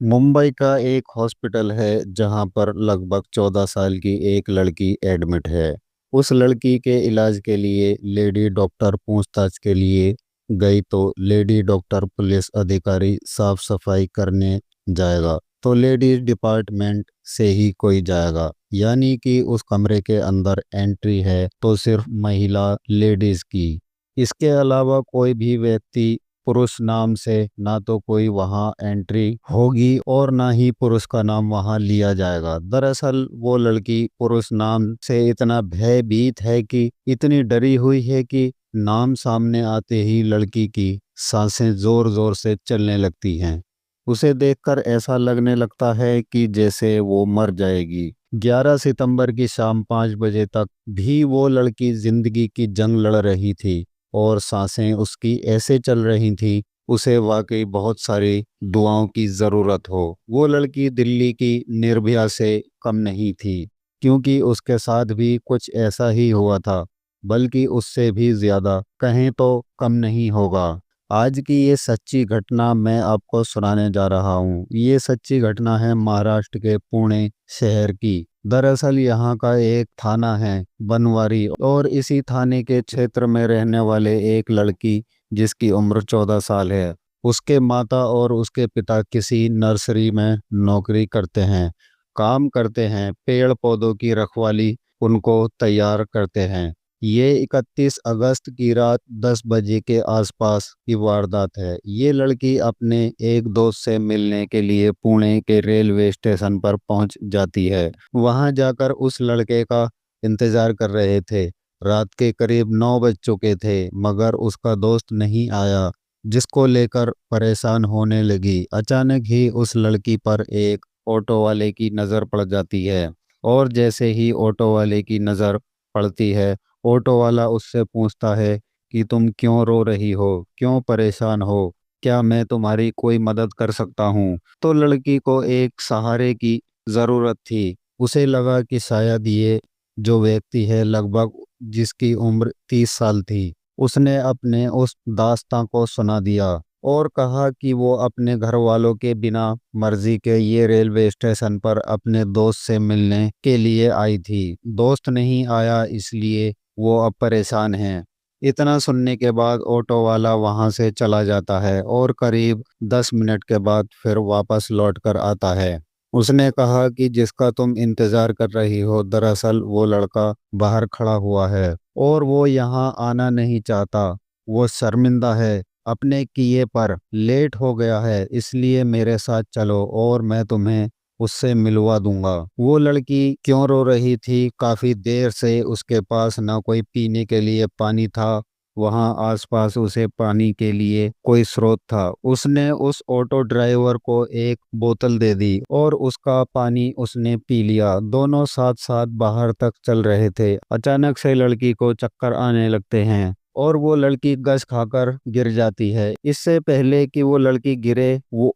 मुंबई का एक हॉस्पिटल है जहां पर लगभग 14 साल की एक लड़की एडमिट है। उस लड़की के इलाज के लिए लेडी डॉक्टर पूछताछ के लिए गई तो लेडी डॉक्टर पुलिस अधिकारी साफ सफाई करने जाएगा तो लेडीज डिपार्टमेंट से ही कोई जाएगा, यानी कि उस कमरे के अंदर एंट्री है तो सिर्फ महिला लेडीज की। इसके अलावा कोई भी व्यक्ति पुरुष नाम से ना तो कोई वहां एंट्री होगी और ना ही पुरुष का नाम वहां लिया जाएगा। दरअसल वो लड़की पुरुष नाम से इतना भयभीत है कि इतनी डरी हुई है कि नाम सामने आते ही लड़की की सांसें जोर जोर से चलने लगती हैं। उसे देखकर ऐसा लगने लगता है कि जैसे वो मर जाएगी। 11 सितंबर की शाम 5 बजे तक भी वो लड़की जिंदगी की जंग लड़ रही थी और सांसें उसकी ऐसे चल रही थी उसे वाकई बहुत सारी दुआओं की ज़रूरत हो। वो लड़की दिल्ली की निर्भया से कम नहीं थी, क्योंकि उसके साथ भी कुछ ऐसा ही हुआ था, बल्कि उससे भी ज़्यादा कहें तो कम नहीं होगा। आज की ये सच्ची घटना मैं आपको सुनाने जा रहा हूँ। ये सच्ची घटना है महाराष्ट्र के पुणे शहर की। दरअसल यहाँ का एक थाना है बनवारी, और इसी थाने के क्षेत्र में रहने वाले एक लड़की जिसकी उम्र 14 साल है, उसके माता और उसके पिता किसी नर्सरी में नौकरी करते हैं, काम करते हैं, पेड़ पौधों की रखवाली उनको तैयार करते हैं। ये 31 अगस्त की रात 10 बजे के आसपास की वारदात है। ये लड़की अपने एक दोस्त से मिलने के लिए पुणे के रेलवे स्टेशन पर पहुंच जाती है। वहां जाकर उस लड़के का इंतजार कर रहे थे। रात के करीब 9 बज चुके थे मगर उसका दोस्त नहीं आया, जिसको लेकर परेशान होने लगी। अचानक ही उस लड़की पर एक ऑटो वाले की नज़र पड़ जाती है, और जैसे ही ऑटो वाले की नज़र पड़ती है, ऑटो वाला उससे पूछता है कि तुम क्यों रो रही हो, क्यों परेशान हो, क्या मैं तुम्हारी कोई मदद कर सकता हूँ। तो लड़की को एक सहारे की ज़रूरत थी। उसे लगा कि शायद ये जो व्यक्ति है लगभग जिसकी उम्र 30 साल थी, उसने अपने उस दास्तां को सुना दिया और कहा कि वो अपने घर वालों के बिना मर्जी के ये रेलवे स्टेशन पर अपने दोस्त से मिलने के लिए आई थी। दोस्त नहीं आया इसलिए वो अब परेशान हैं। इतना सुनने के बाद ऑटो वाला वहां से चला जाता है और करीब 10 मिनट के बाद फिर वापस लौट कर आता है। उसने कहा कि जिसका तुम इंतजार कर रही हो, दरअसल वो लड़का बाहर खड़ा हुआ है और वो यहाँ आना नहीं चाहता। वो शर्मिंदा है अपने किए पर, लेट हो गया है, इसलिए मेरे साथ चलो और मैं तुम्हें उससे मिलवा दूंगा। वो लड़की क्यों रो रही थी? काफी देर से उसके पास ना कोई पीने के लिए पानी था, वहां आसपास उसे पानी के लिए कोई स्रोत था। उसने उस ऑटो ड्राइवर को एक बोतल दे दी और उसका पानी उसने पी लिया। दोनों साथ साथ बाहर तक चल रहे थे। अचानक से लड़की को चक्कर आने लगते हैं और वो लड़की गश खाकर गिर जाती है। इससे पहले कि वो लड़की गिरे, वो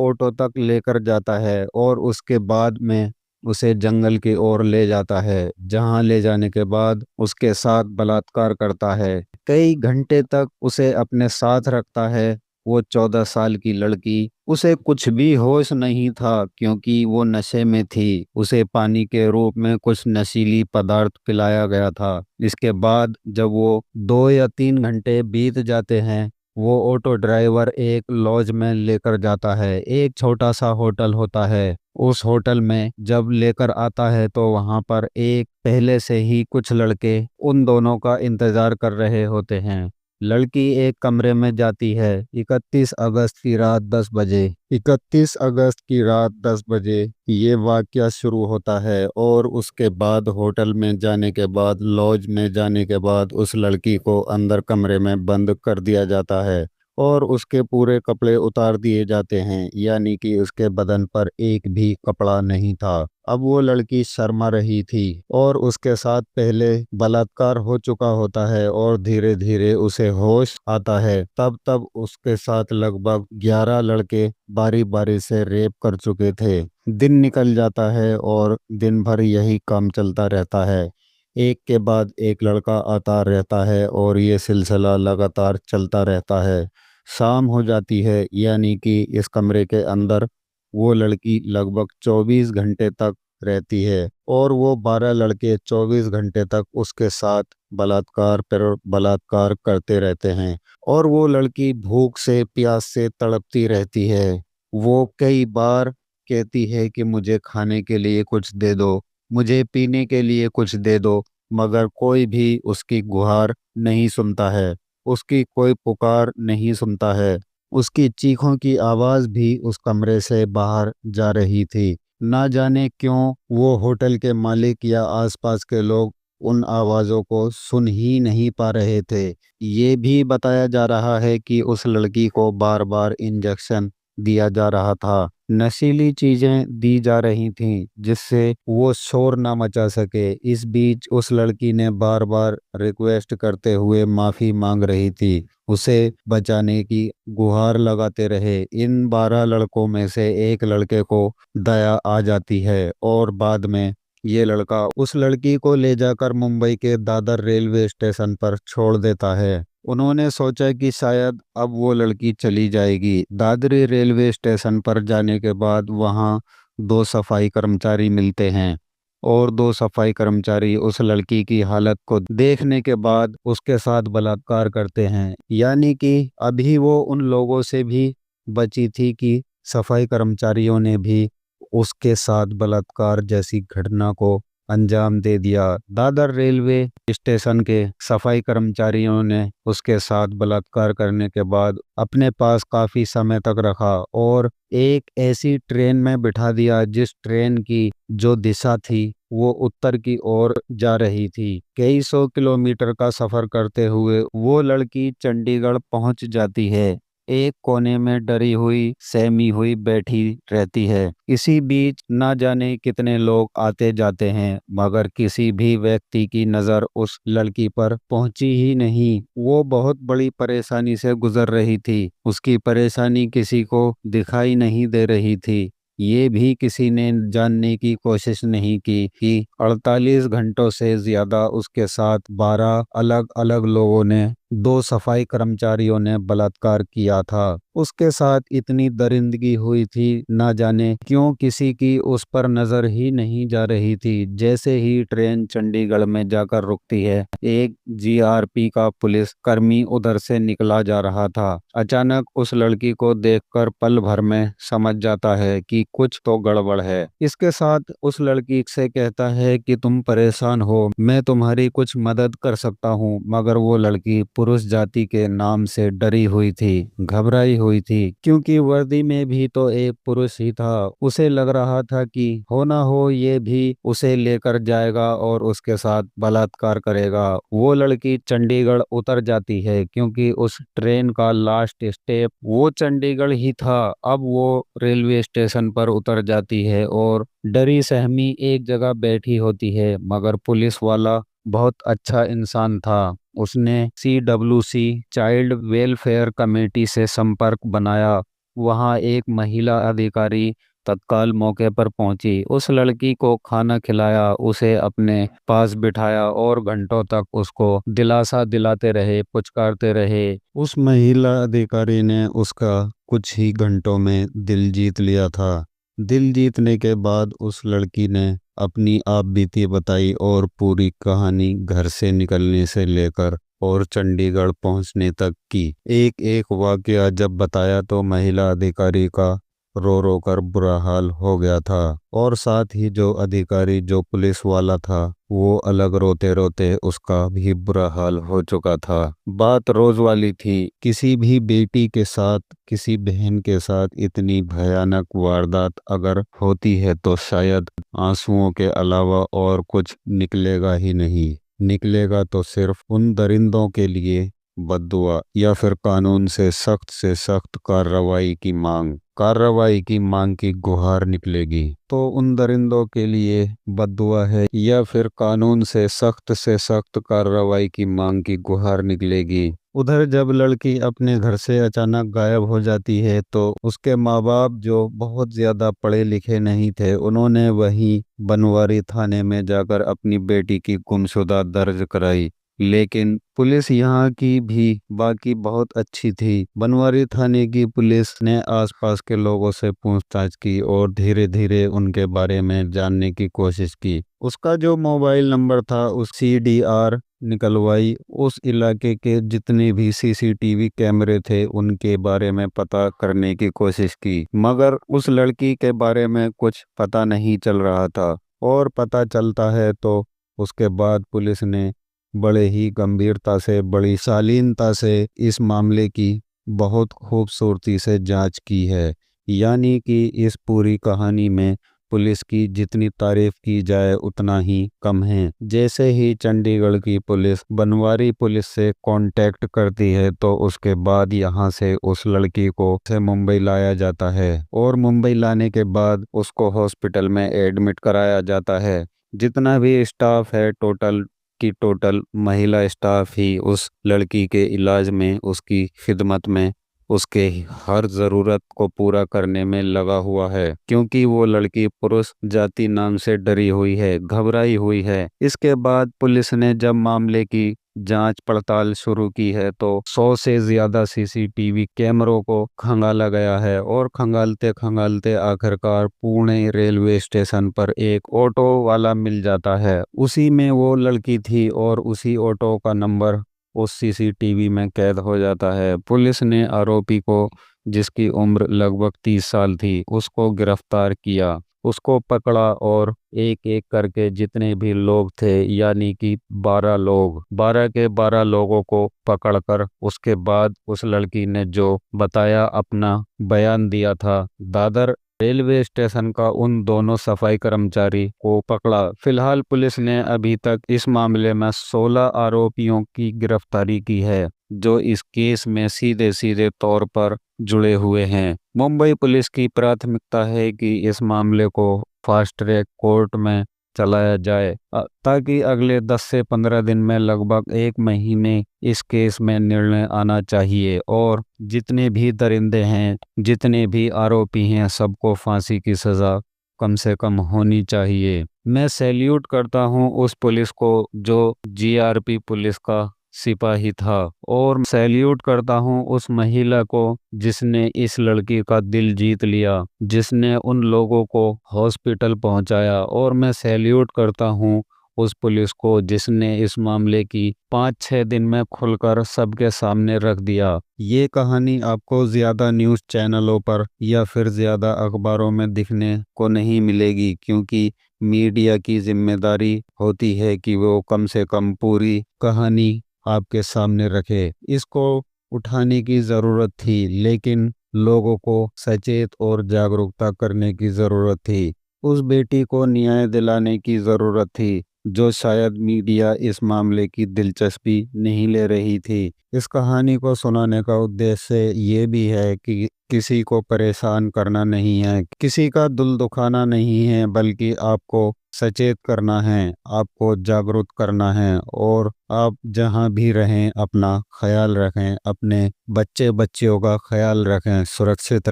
ऑटो तक लेकर जाता है और उसके बाद में उसे जंगल की ओर ले जाता है, जहां ले जाने के बाद उसके साथ बलात्कार करता है। कई घंटे तक उसे अपने साथ रखता है। वो 14 साल की लड़की, उसे कुछ भी होश नहीं था क्योंकि वो नशे में थी। उसे पानी के रूप में कुछ नशीली पदार्थ पिलाया गया था। इसके बाद जब वो 2 या 3 घंटे बीत जाते हैं, वो ऑटो ड्राइवर एक लॉज में लेकर जाता है। एक छोटा सा होटल होता है। उस होटल में जब लेकर आता है तो वहां पर एक पहले से ही कुछ लड़के उन दोनों का इंतजार कर रहे होते हैं। लड़की एक कमरे में जाती है। 31 अगस्त की रात 10 बजे 31 अगस्त की रात 10 बजे ये वाकया शुरू होता है, और उसके बाद होटल में जाने के बाद, लॉज में जाने के बाद उस लड़की को अंदर कमरे में बंद कर दिया जाता है और उसके पूरे कपड़े उतार दिए जाते हैं, यानी कि उसके बदन पर एक भी कपड़ा नहीं था। अब वो लड़की शर्मा रही थी और उसके साथ पहले बलात्कार हो चुका होता है और धीरे धीरे उसे होश आता है। तब तब उसके साथ लगभग 11 लड़के बारी बारी से रेप कर चुके थे। दिन निकल जाता है और दिन भर यही काम चलता रहता है। एक के बाद एक लड़का आता रहता है और ये सिलसिला लगातार चलता रहता है। शाम हो जाती है, यानी कि इस कमरे के अंदर वो लड़की लगभग 24 घंटे तक रहती है और वो 12 लड़के 24 घंटे तक उसके साथ बलात्कार पर बलात्कार करते रहते हैं और वो लड़की भूख से प्यास से तड़पती रहती है। वो कई बार कहती है कि मुझे खाने के लिए कुछ दे दो, मुझे पीने के लिए कुछ दे दो, मगर कोई भी उसकी गुहार नहीं सुनता है, उसकी कोई पुकार नहीं सुनता है। उसकी चीखों की आवाज़ भी उस कमरे से बाहर जा रही थी। ना जाने क्यों वो होटल के मालिक या आसपास के लोग उन आवाज़ों को सुन ही नहीं पा रहे थे। ये भी बताया जा रहा है कि उस लड़की को बार बार इंजेक्शन दिया जा रहा था, नशीली चीजें दी जा रही थीं जिससे वो शोर ना मचा सके। इस बीच उस लड़की ने बार बार रिक्वेस्ट करते हुए माफी मांग रही थी, उसे बचाने की गुहार लगाते रहे। इन 12 लड़कों में से एक लड़के को दया आ जाती है और बाद में ये लड़का उस लड़की को ले जाकर मुंबई के दादर रेलवे स्टेशन पर छोड़ देता है। उन्होंने सोचा कि शायद अब वो लड़की चली जाएगी। दादरी रेलवे स्टेशन पर जाने के बाद वहाँ दो सफाई कर्मचारी मिलते हैं और दो सफाई कर्मचारी उस लड़की की हालत को देखने के बाद उसके साथ बलात्कार करते हैं। यानी कि अभी वो उन लोगों से भी बची थी कि सफाई कर्मचारियों ने भी उसके साथ बलात्कार जैसी घटना को अंजाम दे दिया। दादर रेलवे स्टेशन के सफाई कर्मचारियों ने उसके साथ बलात्कार करने के बाद अपने पास काफी समय तक रखा और एक ऐसी ट्रेन में बिठा दिया जिस ट्रेन की जो दिशा थी वो उत्तर की ओर जा रही थी। कई सौ किलोमीटर का सफर करते हुए वो लड़की चंडीगढ़ पहुंच जाती है। एक कोने में डरी हुई सहमी हुई बैठी रहती है। इसी बीच ना जाने कितने लोग आते जाते हैं मगर किसी भी व्यक्ति की नज़र उस लड़की पर पहुंची ही नहीं। वो बहुत बड़ी परेशानी से गुजर रही थी, उसकी परेशानी किसी को दिखाई नहीं दे रही थी। ये भी किसी ने जानने की कोशिश नहीं की कि 48 घंटों से ज्यादा उसके साथ 12 अलग अलग लोगों ने, दो सफाई कर्मचारियों ने बलात्कार किया था। उसके साथ इतनी दरिंदगी हुई थी, ना जाने क्यों किसी की उस पर नजर ही नहीं जा रही थी। जैसे ही ट्रेन चंडीगढ़ में जाकर रुकती है, एक जीआरपी का पुलिस कर्मी उधर से निकला जा रहा था। अचानक उस लड़की को देखकर पल भर में समझ जाता है कि कुछ तो गड़बड़ है। इसके साथ उस लड़की से कहता है कि तुम परेशान हो, मैं तुम्हारी कुछ मदद कर सकता हूँ। मगर वो लड़की पुरुष जाति के नाम से डरी हुई थी, घबराई हुई थी, क्योंकि वर्दी में भी तो एक पुरुष ही था। उसे लग रहा था कि हो ना हो ये भी उसे लेकर जाएगा और उसके साथ बलात्कार करेगा। वो लड़की चंडीगढ़ उतर जाती है क्योंकि उस ट्रेन का लास्ट स्टेप वो चंडीगढ़ ही था। अब वो रेलवे स्टेशन पर उतर जाती है और डरी सहमी एक जगह बैठी होती है। मगर पुलिस वाला बहुत अच्छा इंसान था। उसने CWC चाइल्ड वेलफेयर कमेटी से संपर्क बनाया। वहां एक महिला अधिकारी तत्काल मौके पर पहुंची, उस लड़की को खाना खिलाया, उसे अपने पास बिठाया और घंटों तक उसको दिलासा दिलाते रहे, पुचकारते रहे। उस महिला अधिकारी ने उसका कुछ ही घंटों में दिल जीत लिया था। दिल जीतने के बाद उस लड़की ने अपनी आप बीती बताई और पूरी कहानी घर से निकलने से लेकर और चंडीगढ़ पहुंचने तक की एक एक वाकया जब बताया तो महिला अधिकारी का रो रो कर बुरा हाल हो गया था और साथ ही जो अधिकारी जो पुलिस वाला था वो अलग रोते रोते उसका भी बुरा हाल हो चुका था। बात रोज वाली थी, किसी भी बेटी के साथ, किसी बहन के साथ इतनी भयानक वारदात अगर होती है तो शायद आंसुओं के अलावा और कुछ निकलेगा ही नहीं। निकलेगा तो सिर्फ उन दरिंदों के लिए बद्दुआ या फिर कानून से सख्त कार्रवाई की मांग की गुहार निकलेगी। तो उन दरिंदों के लिए बद्दुआ है या फिर कानून से सख्त कार्रवाई की मांग की गुहार निकलेगी। उधर जब लड़की अपने घर से अचानक गायब हो जाती है तो उसके माँ बाप जो बहुत ज़्यादा पढ़े लिखे नहीं थे, उन्होंने वहीं बनवारी थाने में जाकर अपनी बेटी की गुमशुदा दर्ज कराई। लेकिन पुलिस यहाँ की भी बाकी बहुत अच्छी थी। बनवारी थाने की पुलिस ने आसपास के लोगों से पूछताछ की और धीरे धीरे उनके बारे में जानने की कोशिश की। उसका जो मोबाइल नंबर था उस CDR निकलवाई। उस इलाके के जितने भी CCTV कैमरे थे उनके बारे में पता करने की कोशिश की, मगर उस लड़की के बारे में कुछ पता नहीं चल रहा था। और पता चलता है तो उसके बाद पुलिस ने बड़े ही गंभीरता से, बड़ी शालीनता से इस मामले की बहुत खूबसूरती से जांच की है। यानी कि इस पूरी कहानी में पुलिस की जितनी तारीफ की जाए उतना ही कम है। जैसे ही चंडीगढ़ की पुलिस बनवारी पुलिस से कांटेक्ट करती है तो उसके बाद यहाँ से उस लड़की को से मुंबई लाया जाता है और मुंबई लाने के बाद उसको हॉस्पिटल में एडमिट कराया जाता है। जितना भी स्टाफ है टोटल महिला स्टाफ ही उस लड़की के इलाज में, उसकी खिदमत में, उसके हर ज़रूरत को पूरा करने में लगा हुआ है, क्योंकि वो लड़की पुरुष जाति नाम से डरी हुई है, घबराई हुई है। इसके बाद पुलिस ने जब मामले की जांच पड़ताल शुरू की है तो 100 से ज़्यादा CCTV कैमरों को खंगाला गया है और खंगालते खंगालते आखिरकार पुणे रेलवे स्टेशन पर एक ऑटो वाला मिल जाता है। उसी में वो लड़की थी और उसी ऑटो का नंबर उस CCTV में कैद हो जाता है। पुलिस ने आरोपी को, जिसकी उम्र लगभग 30 साल थी, उसको गिरफ्तार किया, उसको पकड़ा और एक एक करके जितने भी लोग थे, यानी कि 12 लोग, 12 के 12 लोगों को पकड़कर उसके बाद उस लड़की ने जो बताया, अपना बयान दिया था, दादर रेलवे स्टेशन का उन दोनों सफाई कर्मचारी को पकड़ा। फिलहाल पुलिस ने अभी तक इस मामले में 16 आरोपियों की गिरफ्तारी की है जो इस केस में सीधे सीधे तौर पर जुड़े हुए हैं। मुंबई पुलिस की प्राथमिकता है कि इस मामले को फास्ट ट्रैक कोर्ट में चलाया जाए ताकि अगले 10 से 15 दिन में, लगभग 1 महीने, इस केस में निर्णय आना चाहिए और जितने भी दरिंदे हैं, जितने भी आरोपी हैं, सबको फांसी की सज़ा कम से कम होनी चाहिए। मैं सैल्यूट करता हूं उस पुलिस को जो GRP पुलिस का सिपाही था और सैल्यूट करता हूं उस महिला को जिसने इस लड़की का दिल जीत लिया, जिसने उन लोगों को हॉस्पिटल पहुंचाया। और मैं सैल्यूट करता हूं उस पुलिस को जिसने इस मामले की 5-6 दिन में खुलकर सबके सामने रख दिया। ये कहानी आपको ज़्यादा न्यूज़ चैनलों पर या फिर ज़्यादा अखबारों में दिखने को नहीं मिलेगी, क्योंकि मीडिया की जिम्मेदारी होती है कि वो कम से कम पूरी कहानी आपके सामने रखे। इसको उठाने की ज़रूरत थी, लेकिन लोगों को सचेत और जागरूकता करने की ज़रूरत थी। उस बेटी को न्याय दिलाने की ज़रूरत थी जो शायद मीडिया इस मामले की दिलचस्पी नहीं ले रही थी। इस कहानी को सुनाने का उद्देश्य ये भी है कि किसी को परेशान करना नहीं है, किसी का दिल दुखाना नहीं है, बल्कि आपको सचेत करना है, आपको जागरूक करना है। और आप जहाँ भी रहें अपना ख्याल रखें, अपने बच्चे बच्चियों का ख्याल रखें, सुरक्षित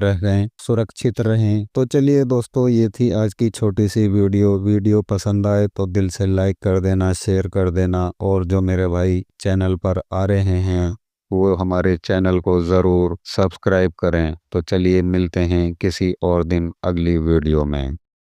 रहें। तो चलिए दोस्तों, ये थी आज की छोटी सी वीडियो पसंद आए तो दिल से लाइक कर देना, शेयर कर देना, और जो मेरे भाई चैनल पर आ रहे हैं वो हमारे चैनल को ज़रूर सब्सक्राइब करें। तो चलिए मिलते हैं किसी और दिन अगली वीडियो में।